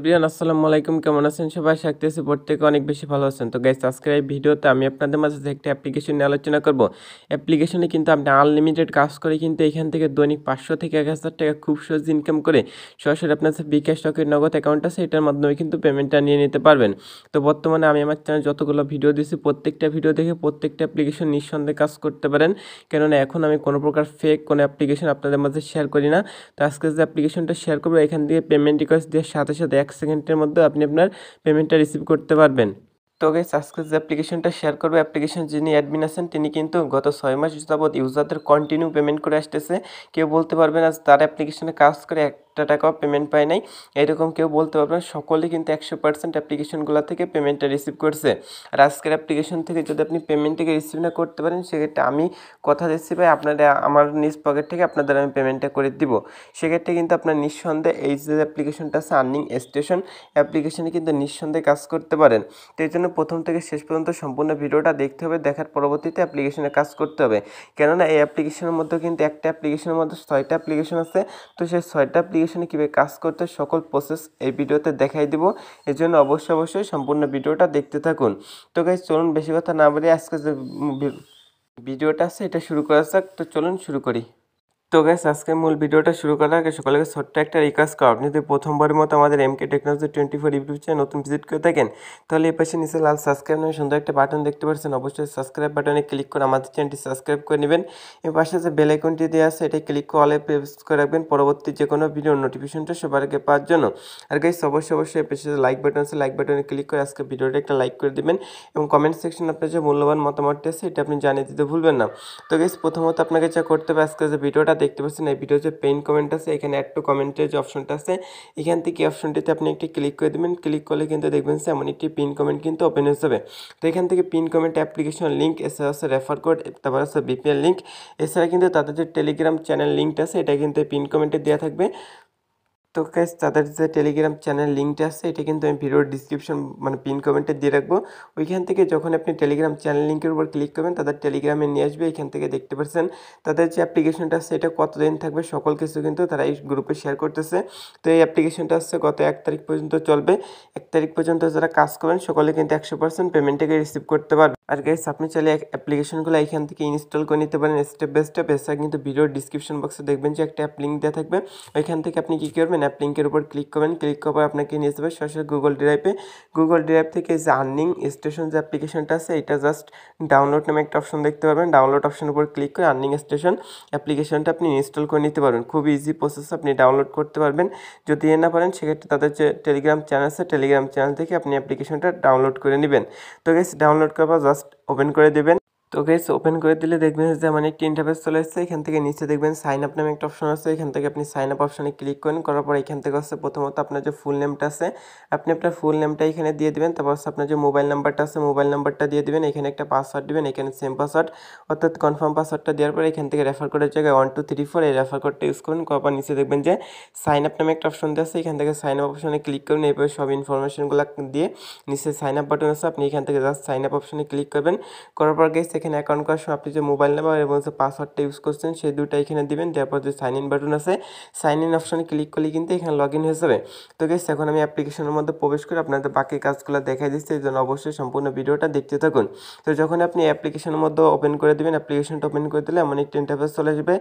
Everyone আসসালামু আলাইকুম, কেমন আছেন সবাই? আশা করতেছি প্রত্যেকে অনেক বেশি ভালো আছেন। তো গাইস, আজকের এই ভিডিওতে আমি আপনাদের মাঝে যে একটা অ্যাপ্লিকেশন নিয়ে আলোচনা করব। অ্যাপ্লিকেশনে কিন্তু আপনি আনলিমিটেড কাজ করে কিন্তু এখান থেকে দৈনিক 500 থেকে 1000 টাকা খুব সহজে ইনকাম করে সরাসরি আপনার যে বিকাশ স্টকের নগদ অ্যাকাউন্ট আছে এটার মাধ্যমে কিন্তু পেমেন্টটা নিয়ে নিতে পারবেন। তো বর্তমানে আমি আমার চ্যানেলে যতগুলো ভিডিও দিয়েছি প্রত্যেকটা ভিডিও দেখে প্রত্যেকটা অ্যাপ্লিকেশন নিঃসন্দেহে কাজ করতে পারেন, কেননা এখন আমি কোনো প্রকার ফেক কোনো অ্যাপ্লিকেশন আপনাদের মাঝে শেয়ার করি না। তো আজকে যে অ্যাপ্লিকেশনটা শেয়ার করবো এখান থেকে পেমেন্ট রিকোয়েস্ট দেওয়ার সাথে সাথে 1 সেকেন্ডের মধ্যে আপনি আপনার পেমেন্টটা রিসিভ করতে পারবেন। তো গাইস, আজকে যে অ্যাপ্লিকেশনটা শেয়ার করবো, অ্যাপ্লিকেশন যিনি অ্যাডমিন আছেন তিনি কিন্তু গত 6 মাস যাবৎ ইউজারদের কন্টিনিউ পেমেন্ট করে আসতেছে। কেউ বলতে পারবে না তার অ্যাপ্লিকেশনে কাজ করে একটা টাকাও পেমেন্ট পায় নাই, এরকম কেউ বলতে পারবে না। সকলেই কিন্তু 100% অ্যাপ্লিকেশনগুলো থেকে পেমেন্টটা রিসিভ করছে। আর আজকের অ্যাপ্লিকেশন থেকে যদি আপনি পেমেন্টটাকে রিসিভ না করতে পারেন, সেক্ষেত্রে আমি কথা দিচ্ছি ভাই, আপনারা আমার নিজ পকেট থেকে আপনাদের আমি পেমেন্টটা করে দিব। সেক্ষেত্রে কিন্তু আপনার নিঃসন্দেহে এই যে অ্যাপ্লিকেশনটা আছে আর্নিং স্টেশন, অ্যাপ্লিকেশনে কিন্তু নিঃসন্দেহে কাজ করতে পারেন। তো এই জন্য প্রথম থেকে শেষ পর্যন্ত সম্পূর্ণ ভিডিওটা দেখতে হবে, দেখার পরবর্তীতে অ্যাপ্লিকেশনে কাজ করতে হবে। কেননা এই অ্যাপ্লিকেশনের মধ্যে কিন্তু একটা অ্যাপ্লিকেশনের মধ্যে 6টা অ্যাপ্লিকেশন আছে। তো সেই 6টা অ্যাপ্লিকেশনে কীভাবে কাজ করতে সকল প্রসেস এই ভিডিওতে দেখাই দিব। এর জন্য অবশ্যই সম্পূর্ণ ভিডিওটা দেখতে থাকুন। তো গাইস, চলুন বেশি কথা না বলে আজকে যে ভিডিওটা আছে এটা শুরু করা যাক। তো চলুন শুরু করি। তো গাইস, আজকে মূল ভিডিওটা শুরু করার আগে সকলকে ছোট্ট একটা রিকোয়েস্ট করব, আপনি যদি প্রথমবারের মতো আমাদের এমকে টেকনোলজি 24 ইউটিউব চ্যানেল নতুন ভিজিট করে থাকেন, তাহলে এই পাশে নিচে লাল সাবস্ক্রাইব নামে সুন্দর একটা বাটন দেখতে পাচ্ছেন। অবশ্যই সাবস্ক্রাইব বাটনে ক্লিক করে আমাদের চ্যানেলটি সাবস্ক্রাইব করে নেবেন। এর পাশে যে বেল আইকনটি দেওয়া আছে এটা ক্লিক করে অলে প্রেস করে রাখবেন পরবর্তী যে কোনো ভিডিওর নোটিফিকেশনটা সবার আগে পাওয়ার জন্য। আর গাইস, অবশ্যই এর পাশে যে লাইক বাটন আছে লাইক বাটনে ক্লিক করে আজকে ভিডিওটা একটা লাইক করে দিবেন এবং কমেন্ট সেকশনে আপনার যে মূল্যবান মতামতটি আছে এটা আপনি জানিয়ে দিতে ভুলবেন না। তো গাইস, প্রথমত আপনাকে যা করতে হবে, আজকে যে ভিডিওটা দেখতে পাচ্ছেন এই ভিডিও যে পেইন কমেন্ট আছে, এখানে অ্যাড টু কমেন্টের যে অপশনটা আছে এখান থেকে এই অপশনটিতে আপনি একটি ক্লিক করে দেবেন। ক্লিক করলে কিন্তু দেখবেন যে এমন একটি পিন কমেন্ট কিন্তু ওপেন হয়ে যাবে। তো এখান থেকে পিন কমেন্ট অ্যাপ্লিকেশন লিঙ্ক, এছাড়া আছে রেফার কোড, তারপর আছে বিপিএল লিঙ্ক, এছাড়া কিন্তু তাদের যে টেলিগ্রাম চ্যানেল লিঙ্কটা আছে এটা কিন্তু পিন কমেন্টে দেওয়া থাকবে। তো গাইস, তাদের যে টেলিগ্রাম চ্যানেল লিঙ্কটা আছে এটা কিন্তু আমি ভিডিওর ডিসক্রিপশন মানে পিন কমেন্টে দিয়ে রাখবো। ওইখান থেকে যখন আপনি টেলিগ্রাম চ্যানেল লিঙ্কের উপর ক্লিক করবেন তাদের টেলিগ্রামে নিয়ে আসবে। এখান থেকে দেখতে পাচ্ছেন তাদের যে অ্যাপ্লিকেশনটা আছে এটা কতদিন থাকবে সকল কিছু কিন্তু তারা এই গ্রুপে শেয়ার করতেছে। তো এই অ্যাপ্লিকেশনটা হচ্ছে গত 1 তারিখ পর্যন্ত চলবে। 1 তারিখ পর্যন্ত যারা কাজ করবেন সকলে কিন্তু 100% পেমেন্টটাকে রিসিভ করতে পারবে। আর গাইস, আপনি চাইলে অ্যাপ্লিকেশনগুলো এখান থেকে ইনস্টল করে নিতে পারেন স্টেপ বাই স্টেপ। এছাড়া কিন্তু ভিডিওর ডিসক্রিপশন বক্সে দেখবেন যে একটা অ্যাপ লিঙ্ক দেওয়া থাকবে। ওইখান থেকে আপনি কী করবেন, অ্যাপ লিঙ্কের উপর ক্লিক করবেন। ক্লিক করার পর আপনাকে নিয়ে যাবে সরাসরি গুগল ড্রাইভে। গুগল ড্রাইভ থেকে যে আর্নিং স্টেশন যে অ্যাপ্লিকেশনটা আছে এটা জাস্ট ডাউনলোড নামে একটা অপশন দেখতে পারবেন। ডাউনলোড অপশনের উপর ক্লিক করে আর্নিং স্টেশন অ্যাপ্লিকেশনটা আপনি ইনস্টল করে নিতে পারবেন। খুব ইজি প্রসেস, আপনি ডাউনলোড করতে পারবেন। যদি না পারেন সেক্ষেত্রে তাদের যে টেলিগ্রাম চ্যানেল আছে টেলিগ্রাম চ্যানেল থেকে আপনি অ্যাপ্লিকেশনটা ডাউনলোড করে নেবেন। তো গাইস, ডাউনলোড করার পর জাস্ট ওপেন করে দেবেন। তো গাইস, ওপেন করে দিলে দেখবেন যে মানে একটি ইন্টারফেস চলে এসেছে। এখান থেকে নিচে দেখবেন সাইন আপ নামে একটা অপশন আছে। এখান থেকে আপনি সাইন আপ অপশনে ক্লিক করেন। করার পর এখান থেকে হচ্ছে প্রথমত আপনার যে ফুল নেমটা আছে আপনি আপনার ফুল নেমটা এখানে দিয়ে দিবেন। তারপর হচ্ছে আপনার যে মোবাইল নাম্বারটা আছে মোবাইল নাম্বারটা দিয়ে দিবেন। এখানে একটা পাসওয়ার্ড দিবেন, এখানে সেম পাসওয়ার্ড অর্থাৎ কনফার্ম পাসওয়ার্ডটা দেওয়ার পর এখান থেকে রেফার কোডের জায়গায় 1234 এই রেফার কোডটা ইউজ করুন। করার পর নিচে দেখবেন যে সাইন আপ নামে একটা অপশন দেওয়া আছে। এখান থেকে সাইন আপ অপশনে ক্লিক করুন। এরপরে সব ইনফরমেশনগুলো দিয়ে নিচে সাইন আপ বাটন আছে, আপনি এখান থেকে জাস্ট সাইন আপ অপশনে ক্লিক করবেন। করার পর গাইস, এখানে অ্যাকাউন্ট করার সময় আপনি যে মোবাইল নাম্বার এবং যে পাসওয়ার্ডটা ইউজ করছেন সেই দুটো এখানে দিবেন। তারপর যে সাইন ইন বাটন আছে সাইন ইন অপশনে ক্লিক করলে কিন্তু এখানে লগ ইন হয়ে যাবে। তো গাইস, এখন আমি অ্যাপ্লিকেশনের মধ্যে প্রবেশ করে আপনাদের বাকি কাজগুলো দেখাই দিচ্ছি, এই জন্য অবশ্যই সম্পূর্ণ ভিডিওটা দেখতে থাকুন। তো যখন আপনি অ্যাপ্লিকেশনের মধ্যে ওপেন করে দেবেন, অ্যাপ্লিকেশনটা ওপেন করে দিলে এমন একটা ইন্টারফেস চলে আসবে।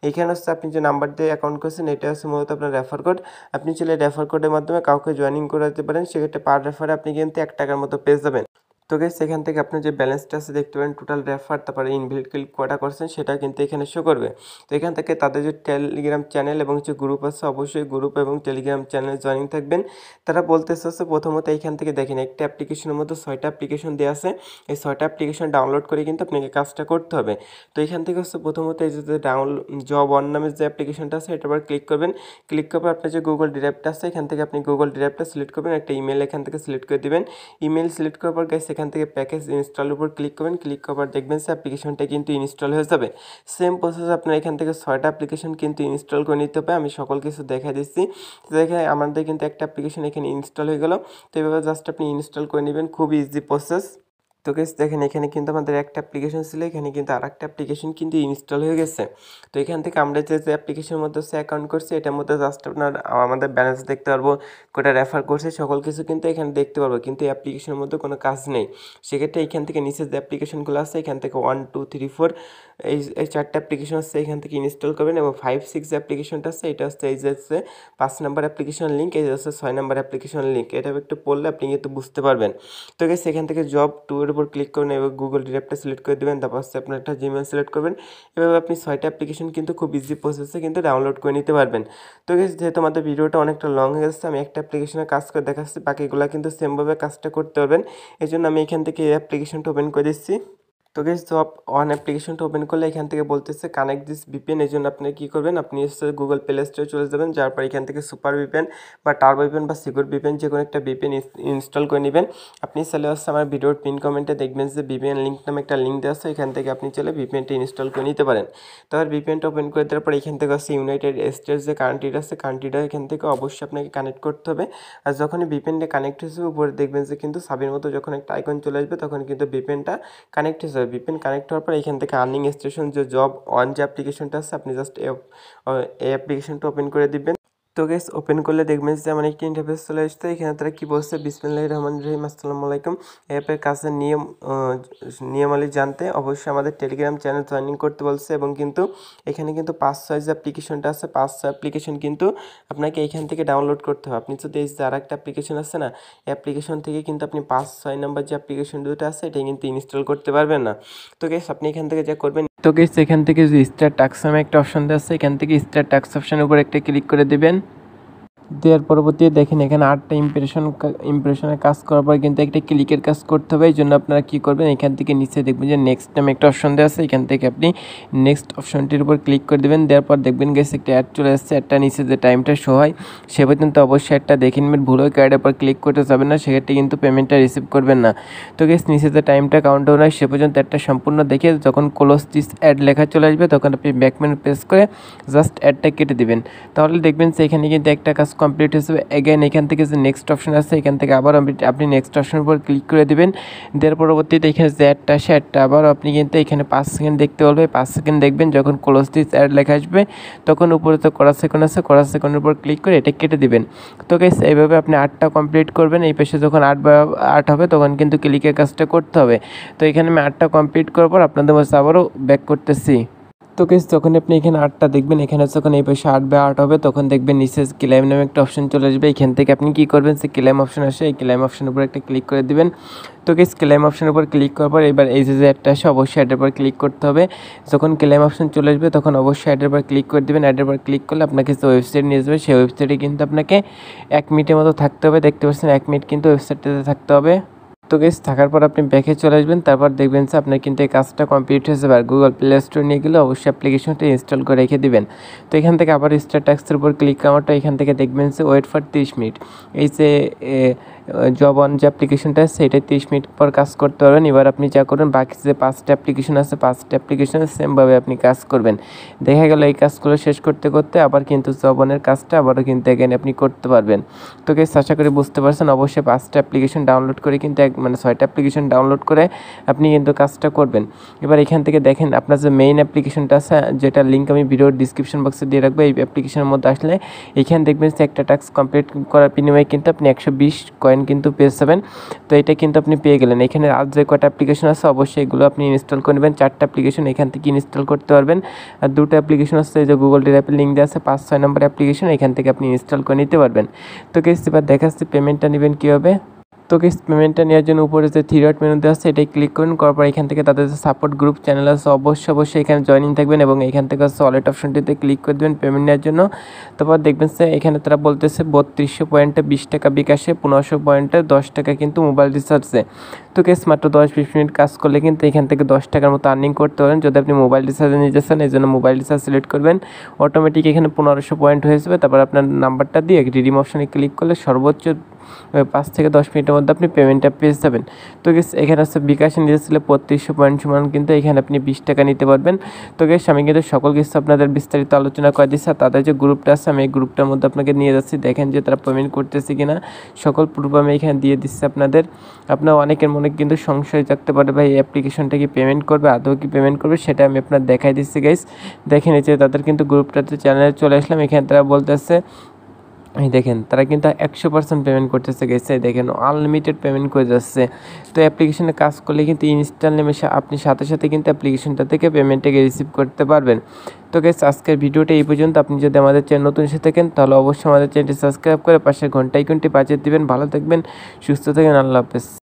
এখানে হচ্ছে আপনি যে নাম্বার দিয়ে অ্যাকাউন্ট করছেন এটা হচ্ছে মূলত আপনার রেফার কোড। আপনি চাইলে রেফার কোডের মাধ্যমে কাউকে জয়েনিং করে দিতে পারেন। সেক্ষেত্রে পার রেফারে আপনি কিন্তু 1 টাকার মতো পেয়ে যাবেন। তো গাইস, সেখান থেকে আপনার যে ব্যালেন্সটা আছে দেখতে পারেন, টোটাল রেফার তারপরে ইনভ্যালিড ক্লিক কটা করছেন সেটা কিন্তু এখানে শো করবে। তো এখান থেকে তাদের যে টেলিগ্রাম চ্যানেল এবং যে গ্রুপ আছে অবশ্যই গ্রুপ এবং টেলিগ্রাম চ্যানেল জয়েনিং থাকবেন। তারা বলতেছে হচ্ছে প্রথমত এইখান থেকে দেখেন একটা অ্যাপ্লিকেশনের মধ্যে 6টা অ্যাপ্লিকেশন দেওয়া আছে। এই 6টা অ্যাপ্লিকেশন ডাউনলোড করে কিন্তু আপনাকে কাজটা করতে হবে। তো এখান থেকে হচ্ছে প্রথমত এই যে জব অন নামের যে অ্যাপ্লিকেশনটা আছে এটার উপর ক্লিক করবেন। ক্লিক করার পর আপনার যে গুগল ড্রাইভটা আছে এখান থেকে আপনি গুগল ড্রাইভটা সিলেক্ট করবেন। একটা ইমেল এখান থেকে সিলেক্ট করে দেবেন। ইমেল সিলেক্ট করার পর গাইস এখান থেকে প্যাকেজ ইনস্টলের উপর ক্লিক করবেন। ক্লিক করার পর দেখবেন যে অ্যাপ্লিকেশনটা কিন্তু ইনস্টল হয়ে যাবে। সেম প্রসেস আপনার এখান থেকে 6টা অ্যাপ্লিকেশন কিন্তু ইনস্টল করে নিতে হবে। আমি সকল কিছু দেখা দিচ্ছি। তো দেখে আমাদের কিন্তু একটা অ্যাপ্লিকেশন এখানে ইনস্টল হয়ে গেল। তো এভাবে জাস্ট আপনি ইনস্টল করে নেবেন, খুব ইজি প্রসেস। তো তো গাইস দেখেন এখানে কিন্তু আমাদের একটা অ্যাপ্লিকেশন ছিল, এখানে কিন্তু আরেকটা অ্যাপ্লিকেশন কিন্তু ইনস্টল হয়ে গেছে। তো এখান থেকে আমরা যে অ্যাপ্লিকেশনের মধ্যে অ্যাকাউন্ট করছি এটার মধ্যে জাস্ট আপনার আমাদের ব্যালেন্স দেখতে পারবো, কোটা রেফার করছে সকল কিছু কিন্তু এখানে দেখতে পারবো, কিন্তু এই অ্যাপ্লিকেশনের মধ্যে কোনো কাজ নেই। সেক্ষেত্রে এখান থেকে নিচে যে অ্যাপ্লিকেশনগুলো আছে এখান থেকে 1 2 3 4 এই 4টা অ্যাপ্লিকেশন আছে এখান থেকে ইনস্টল করবেন, এবং 5 6 যে অ্যাপ্লিকেশনটা আছে এটা হচ্ছে এই যে 5 নাম্বার অ্যাপ্লিকেশন লিঙ্ক, এই যে হচ্ছে 6 নাম্বার অ্যাপ্লিকেশন লিঙ্ক। এটা একটু পড়লে আপনি কিন্তু বুঝতে পারবেন। তো গাইস এখান থেকে জব 2 এর উপর ক্লিক করুন এবং গুগল ড্রাইভটা সিলেক্ট করে দেবেন, তারপর হচ্ছে আপনার একটা জিমেল সিলেক্ট করবেন। এভাবে আপনি 6টা অ্যাপ্লিকেশন কিন্তু খুব ইজি প্রসেসে কিন্তু ডাউনলোড করে নিতে পারবেন। তো গাইস যেহেতু আমাদের ভিডিওটা অনেকটা লং হয়ে যাচ্ছে, আমি একটা অ্যাপ্লিকেশনে কাজ করে দেখাচ্ছি, বাকিগুলো কিন্তু সেমভাবে কাজটা করতে পারবেন। এই জন্য আমি এখান থেকে এই অ্যাপ্লিকেশনটা ওপেন করে দিচ্ছি। তো গাইস জব অন অ্যাপ্লিকেশনটা ওপেন করলে এখান থেকে বলতেছে কানেক্ট দিস ভিপিএন। এই জন্য আপনি কী করবেন, আপনি হচ্ছে গুগল প্লে স্টোরে চলে যাবেন, যার পর এখান থেকে সুপার ভিপিএন বা টার্বো ভিপিএন বা সিকিউর ভিপিএন যে কোনো একটা ভিপিএন ইনস্টল করে নেবেন। আপনি চলে আসছে আমার ভিডিওর পিন কমেন্টে দেখবেন যে ভিপিএন লিঙ্ক নামে একটা লিঙ্ক দেওয়া আছে, এখান থেকে আপনি চলে ভিপিএনটা ইনস্টল করে নিতে পারেন। তারপর ভিপিএনটা ওপেন করে দেওয়ার পর এখান থেকে হচ্ছে ইউনাইটেড স্টেটস যে কান্ট্রিটা আছে কান্ট্রিটা এখান থেকে অবশ্যই আপনাকে কানেক্ট করতে হবে। আর যখনই ভিপিএনটা কানেক্ট হয়েছে উপরে দেখবেন যে কিন্তু সাবির মতো যখন একটা আইকন চলে আসবে তখন কিন্তু ভিপিএনটা কানেক্ট হয়ে যাবে। ভিপিএন কানেক্ট হওয়ার পর এখান থেকে আর্নিং স্টেশন যে জব অন যে অ্যাপ্লিকেশনটা আছে আপনি জাস্ট এই অ্যাপ্লিকেশনটা ওপেন করে দিবেন। তো গাইস ওপেন করলে দেখবেন যে আমার একটি ইন্টারফেস চলে আসছে, এখানে তারা কি বলছে, বিসমিল্লাহির রহমানির রহিম, আসসালামু আলাইকুম। অ্যাপের কাজের নিয়মাবলী জানতে অবশ্যই আমাদের টেলিগ্রাম চ্যানেল জয়েনিং করতে বলছে, এবং কিন্তু এখানে কিন্তু 5-6 যে অ্যাপ্লিকেশনটা আছে 5-6 অ্যাপ্লিকেশন কিন্তু আপনাকে এখান থেকে ডাউনলোড করতে হবে। আপনি যদি এই যে আর একটা অ্যাপ্লিকেশন আছে না, অ্যাপ্লিকেশন থেকে কিন্তু আপনি 5-6 নাম্বার যে অ্যাপ্লিকেশন দুটো আছে এটা কিন্তু ইনস্টল করতে পারবেন না। তো গাইস আপনি এখান থেকে যা করবেন, তো গাইস এখান থেকে যে স্টার টাস্ক নামে একটা অপশন দেওয়া আছে এখান থেকে স্টার টাস্ক অপশনের উপর একটা ক্লিক করে দেবেন। দেওয়ার পরবর্তী দেখেন এখানে 8টা ইমপ্রেশনের কাজ করার পর কিন্তু একটা ক্লিকের কাজ করতে হবে। এই জন্য আপনারা কী করবেন, এখান থেকে নিচে দেখবেন যে নেক্সট নামে একটা অপশন দেওয়া আছে, এখান থেকে আপনি নেক্সট অপশনটির উপর ক্লিক করে দেবেন। দেওয়ার পর দেখবেন গেছে একটা অ্যাড চলে আসছে, অ্যাডটা নিচে যে টাইমটা শো হয় সে পর্যন্ত অবশ্যই অ্যাডটা দেখে নেবেন, ভুল হয়ে অ্যাডের পর ক্লিক করতে যাবেন না, সেক্ষেত্রে কিন্তু পেমেন্টটা রিসিভ করবেন না। তো গেছে নিচে যে টাইমটা কাউন্ট ডাউন হয় সে পর্যন্ত অ্যাডটা সম্পূর্ণ দেখে যখন ক্লোজ দিস অ্যাড লেখা চলে আসবে তখন আপনি ব্যাক মেনু প্রেস করে জাস্ট অ্যাডটা কেটে দেবেন। তাহলে দেখবেন যে এখানে কিন্তু একটা কাজ কমপ্লিট হয়েছে। এগেন এখান থেকে যে নেক্সট অপশন আছে এখান থেকে আবার আপনি নেক্সট অপশনের উপর ক্লিক করে দেবেন। দেওয়ার পরবর্তীতে এখানে যে অ্যাডটা আসে অ্যাডটা আবার আপনি কিন্তু এখানে 5 সেকেন্ড দেখতে বলবে, 5 সেকেন্ড দেখবেন, যখন ক্লোজ দিস অ্যাড লেখা আসবে তখন উপরে তো করা সেকেন্ড আছে, করা সেকেন্ডের উপর ক্লিক করে এটা কেটে দিবেন। তো গাইস এইভাবে আপনি 8টা কমপ্লিট করবেন। এই পাশে যখন 8 হবে তখন কিন্তু ক্লিকের কাজটা করতে হবে। তো এখানে আমি 8টা কমপ্লিট করার পর আপনাদের মাঝে আবারও ব্যাক করতেছি। তো গাইস যখন আপনি এখানে 8টা দেখবেন, এখানে যখন এই পাশে 8/8 হবে তখন দেখবেন নিচে ক্লেম নামে একটা অপশন চলে আসবে। এখান থেকে আপনি কী করবেন, যে ক্লেম অপশন আসে এই ক্লেম অপশনের উপর একটা ক্লিক করে দিবেন। তো গাইস ক্লেম অপশনের উপর ক্লিক করার পর এবার এই যে অ্যাডটা আসে অবশ্যই অ্যাডের উপর ক্লিক করতে হবে। যখন ক্লেম অপশন চলে আসবে তখন অবশ্যই অ্যাডের উপর ক্লিক করে দেবেন। অ্যাডের উপর ক্লিক করলে আপনাকে যে ওয়েবসাইট নিয়ে যাবে সেই ওয়েবসাইটে কিন্তু আপনাকে 1 মিনিটের মতো থাকতে হবে। দেখতে পাচ্ছেন 1 মিনিট কিন্তু ওয়েবসাইটটাতে থাকতে হবে। তো গাইস থাকার পর আপনি ব্যাকে চলে আসবেন, তারপর দেখবেন যে আপনার কিন্তু এই কাজটা কমপ্লিট হয়ে যাবে। আর গুগল প্লে স্টোর নিয়ে গেলে অবশ্যই অ্যাপ্লিকেশনটা ইনস্টল করে রেখে দিবেন। তো এখান থেকে আবার স্টার টাস্কের উপর ক্লিক করাটা এখান থেকে দেখবেন যে ওয়েট ফর 30 মিনিট, এই যে জব অন যে অ্যাপ্লিকেশনটা আছে সেটা 30 মিনিট পর কাজ করতে পারবেন। এবার আপনি যা করবেন বাকি যে 5টা অ্যাপ্লিকেশন আছে 5টা অ্যাপ্লিকেশনে সেমভাবে আপনি কাজ করবেন। দেখা গেল এই কাজগুলো শেষ করতে করতে আবার কিন্তু জব অনের কাজটা আবারও কিন্তু এখানে আপনি করতে পারবেন। তো গাইস আশা করি বুঝতে পারছেন। অবশ্যই 5টা অ্যাপ্লিকেশন ডাউনলোড করে কিন্তু 6টা অ্যাপ্লিকেশন ডাউনলোড করে আপনি কিন্তু কাজটা করবেন। এবার এখান থেকে দেখেন আপনার যে মেইন অ্যাপ্লিকেশনটা আছে যেটা লিঙ্ক আমি ভিডিওর ডিসক্রিপশন বক্সে দিয়ে রাখবো, এই অ্যাপ্লিকেশনের মধ্যে আসলে এখানে দেখবেন যে একটা টাস্ক কমপ্লিট করার বিনিময়ে কিন্তু আপনি 120 কয়েন কিন্তু পেয়ে যাবেন। তো এটা কিন্তু আপনি পেয়ে গেলেন। এখানে আর যে কয়টা অ্যাপ্লিকেশন আছে অবশ্যই এগুলো আপনি ইনস্টল করে নেবেন। 4টা অ্যাপ্লিকেশন এখান থেকে ইনস্টল করতে পারবেন। আর 2টা অ্যাপ্লিকেশন আছে এই যে গুগল ড্রাইভের লিঙ্ক দেওয়া আছে 5-6 নম্বর অ্যাপ্লিকেশন, এখান থেকে আপনি ইনস্টল করে নিতে পারবেন। তো গাইস এবার দেখাচ্ছি পেমেন্টটা নেবেন কীভাবে। তো গাইস পেমেন্টটা নেওয়ার জন্য উপরে যে 3 ডট মেনু দেওয়া আছে এটাই ক্লিক করুন, করার পর এখান থেকে তাদের যে সাপোর্ট গ্রুপ চ্যানেল আছে অবশ্যই এখানে জয়েনিং থাকবেন, এবং এখান থেকে ওয়ালেট অপশনটিতে ক্লিক করে দেবেন পেমেন্ট নেওয়ার জন্য। তারপর দেখবেন যে এখানে তারা বলতেছে 3200 পয়েন্টে 20 টাকা বিকাশে, 1500 পয়েন্টে 10 টাকা কিন্তু মোবাইল রিচার্জে। তো গাইস মাত্র 10-20 মিনিট কাজ করলে কিন্তু এখান থেকে 10 টাকার মতো আর্নিং করতে পারেন। যদি আপনি মোবাইল রিচার্জে নিতে চান এই জন্য মোবাইল রিচার্জ সিলেক্ট করবেন, অটোমেটিক এখানে 1500 পয়েন্ট হয়ে যাবে। তারপর আপনার নাম্বারটা দিয়ে রিডিম অপশনে ক্লিক করলে সর্বোচ্চ 5 থেকে 10 মিনিটের মধ্যে আপনি পেমেন্টটা পেয়ে যাবেন। তো গাইস এখানে হচ্ছে বিকাশে নিতে চাইলে 3500 পয়েন্ট সমান কিন্তু এখানে আপনি 20 টাকা নিতে পারবেন। তো গাইস আমি কিন্তু সকল কিছু আপনাদের বিস্তারিত আলোচনা করে দিচ্ছি। তাদের যে গ্রুপটা আছে আমি এই গ্রুপটার মধ্যে আপনাকে নিয়ে যাচ্ছি, দেখেন যে তারা পেমেন্ট করতেছে কিনা, সকল প্রুফ আমি এখানে দিয়ে দিচ্ছি আপনাদের। আপনার অনেকের মনে কিন্তু সংশয় থাকতে পারে ভাই এই অ্যাপ্লিকেশনটা কি পেমেন্ট করবে, আদৌ কি পেমেন্ট করবে, সেটা আমি আপনার দেখাই দিচ্ছি গাইস। দেখেন এই যে তাদের কিন্তু গ্রুপটাতে চ্যানেলে চলে আসলাম, এখানে তারা বলতেছে এই দেখেন তারা কিন্তু 100% পেমেন্ট করতেছে গেছে, দেখেন আনলিমিটেড পেমেন্ট করে যাচ্ছে। তো অ্যাপ্লিকেশনে কাজ করলে কিন্তু ইনস্ট্যান্ট নিমেষে আপনি সাথে সাথে কিন্তু অ্যাপ্লিকেশনটা থেকে পেমেন্টটাকে রিসিভ করতে পারবেন। তো গাইস আজকের ভিডিওটা এই পর্যন্ত। আপনি যদি আমাদের চ্যানেল নতুন এসে থাকেন তাহলে অবশ্যই আমাদের চ্যানেলটি সাবস্ক্রাইব করে পাশের ঘন্টা আইকনটি বাজিয়ে দিবেন। ভালো থাকবেন, সুস্থ থাকবেন, আল্লাহ হাফেজ।